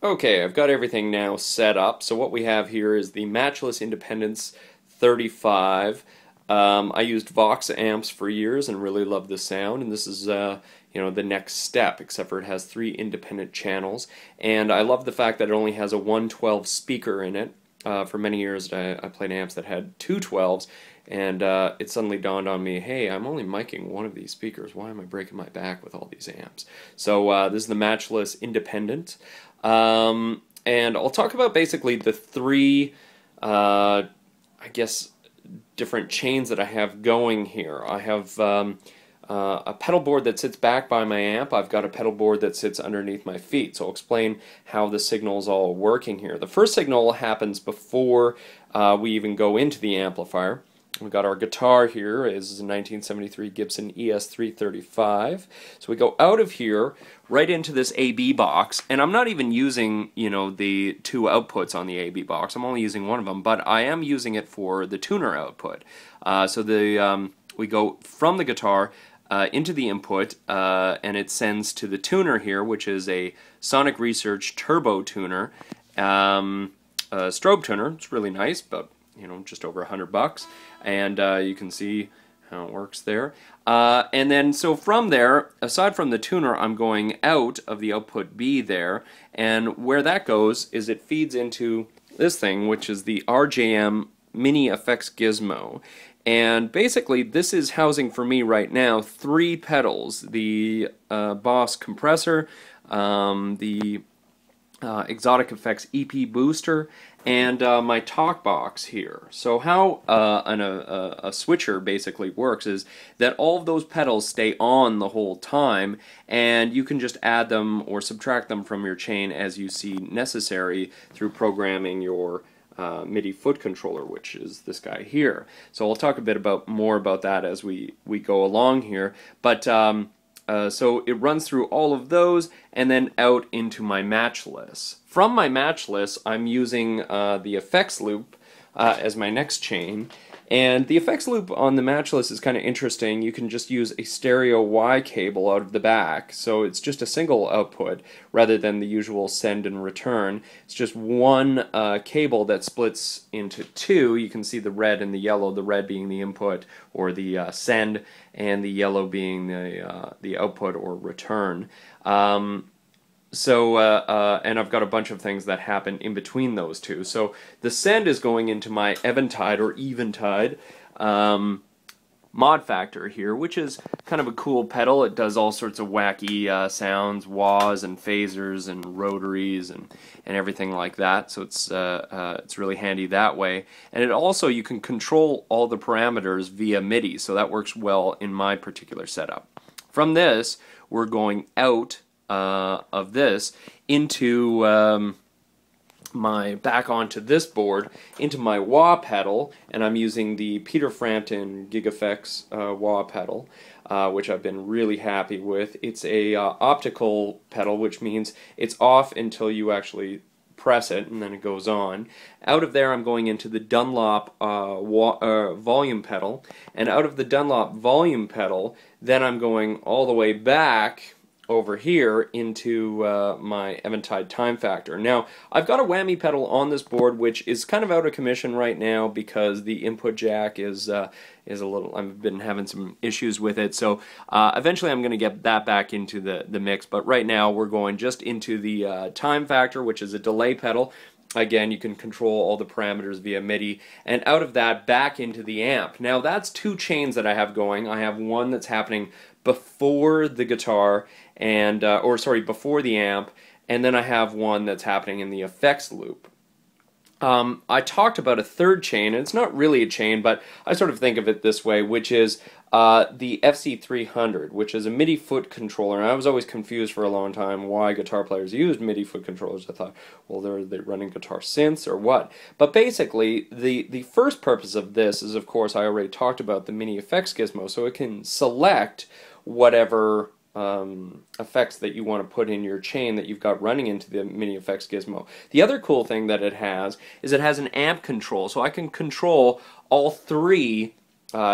Okay, I've got everything now set up. So what we have here is the Matchless Independence 35. I used Vox amps for years and really love the sound, and this is the next step, except for it has 3 independent channels. And I love the fact that it only has a 112 speaker in it. For many years I played amps that had 212s, and it suddenly dawned on me, hey, I'm only miking one of these speakers. Why am I breaking my back with all these amps? So this is the Matchless Independent. And I'll talk about basically the 3, I guess, different chains that I have going here. I have a pedal board that sits back by my amp. I've got a pedal board that sits underneath my feet. So I'll explain how the signal is all working here. The first signal happens before we even go into the amplifier. We've got our guitar here is a 1973 Gibson ES335. So we go out of here right into this AB box, and I'm not even using, the 2 outputs on the AB box. I'm only using one of them, but I am using it for the tuner output. We go from the guitar into the input, and it sends to the tuner here, which is a Sonic Research Turbo Tuner, strobe tuner. It's really nice, but just over $100, and you can see how it works there. And then, so from there, aside from the tuner, I'm going out of the output B there, and where that goes is it feeds into this thing, which is the RJM Mini Effects Gizmo. And basically, this is housing for me right now 3 pedals: the Boss compressor, the Exotic Effects EP booster, and my talk box here. So how a switcher basically works is that all of those pedals stay on the whole time, and you can just add them or subtract them from your chain as you see necessary through programming your MIDI foot controller, which is this guy here. So I'll talk a bit more about that as we go along here. But so it runs through all of those and then out into my Matchless. From my Matchless, I'm using the effects loop as my next chain. And the effects loop on the Matchless is kind of interesting. You can just use a stereo Y cable out of the back. So it's just a single output rather than the usual send and return. It's just one cable that splits into 2. You can see the red and the yellow, the red being the input or the send, and the yellow being the output or return. And I've got a bunch of things that happen in between those 2. So the send is going into my Eventide or Eventide mod factor here, which is kind of a cool pedal. It does all sorts of wacky sounds, wahs and phasers and rotaries and everything like that. So it's really handy that way. And it also, you can control all the parameters via MIDI, so that works well in my particular setup. From this, we're going out of this into back onto this board into my wah pedal, and I'm using the Peter Frampton GigEffects wah pedal, which I've been really happy with. It's a optical pedal, which means it's off until you actually press it, and then it goes on. Out of there, I'm going into the Dunlop volume pedal, and out of the Dunlop volume pedal, then I'm going all the way back over here into my Eventide time factor. Now, I've got a whammy pedal on this board, which is kind of out of commission right now because the input jack is a little, I've been having some issues with it, so eventually I'm going to get that back into the mix, but right now we're going just into the time factor, which is a delay pedal. Again, you can control all the parameters via MIDI, and out of that back into the amp. Now that's 2 chains that I have going. I have one that's happening before the guitar, and before the amp, and then I have one that's happening in the effects loop. I talked about a 3rd chain, and it's not really a chain, but I sort of think of it this way, which is the FC300, which is a MIDI foot controller. And I was always confused for a long time why guitar players used MIDI foot controllers. I thought, well, they're running guitar synths or what? But basically, the first purpose of this is, of course, I already talked about the Mini Effects Gizmo, so it can select whatever effects that you want to put in your chain that you've got running into the Mini Effects Gizmo. The other cool thing that it has is it has an amp control, so I can control all 3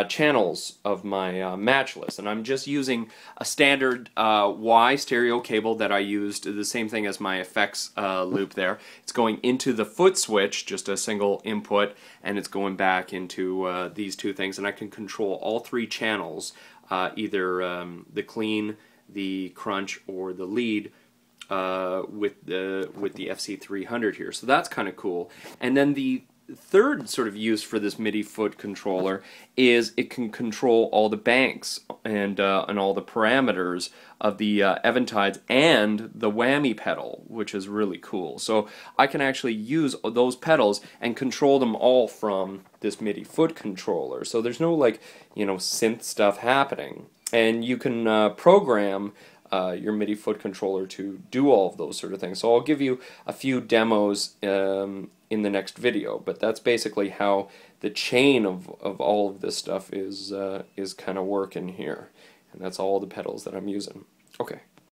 channels of my match list, and I'm just using a standard Y stereo cable that I used, the same thing as my effects loop there. It's going into the foot switch, just a single input, and it's going back into these two things, and I can control all three channels, either the clean, the crunch, or the lead, with the FC300 here. So that's kind of cool. And then the third sort of use for this MIDI foot controller is it can control all the banks and all the parameters of the Eventides and the whammy pedal, which is really cool. So I can actually use those pedals and control them all from this MIDI foot controller. So there's no, like, you know, synth stuff happening, and you can program your MIDI foot controller to do all of those sort of things. So I'll give you a few demos in the next video, but that's basically how the chain of all of this stuff is kind of working here, and that's all the pedals that I'm using. Okay.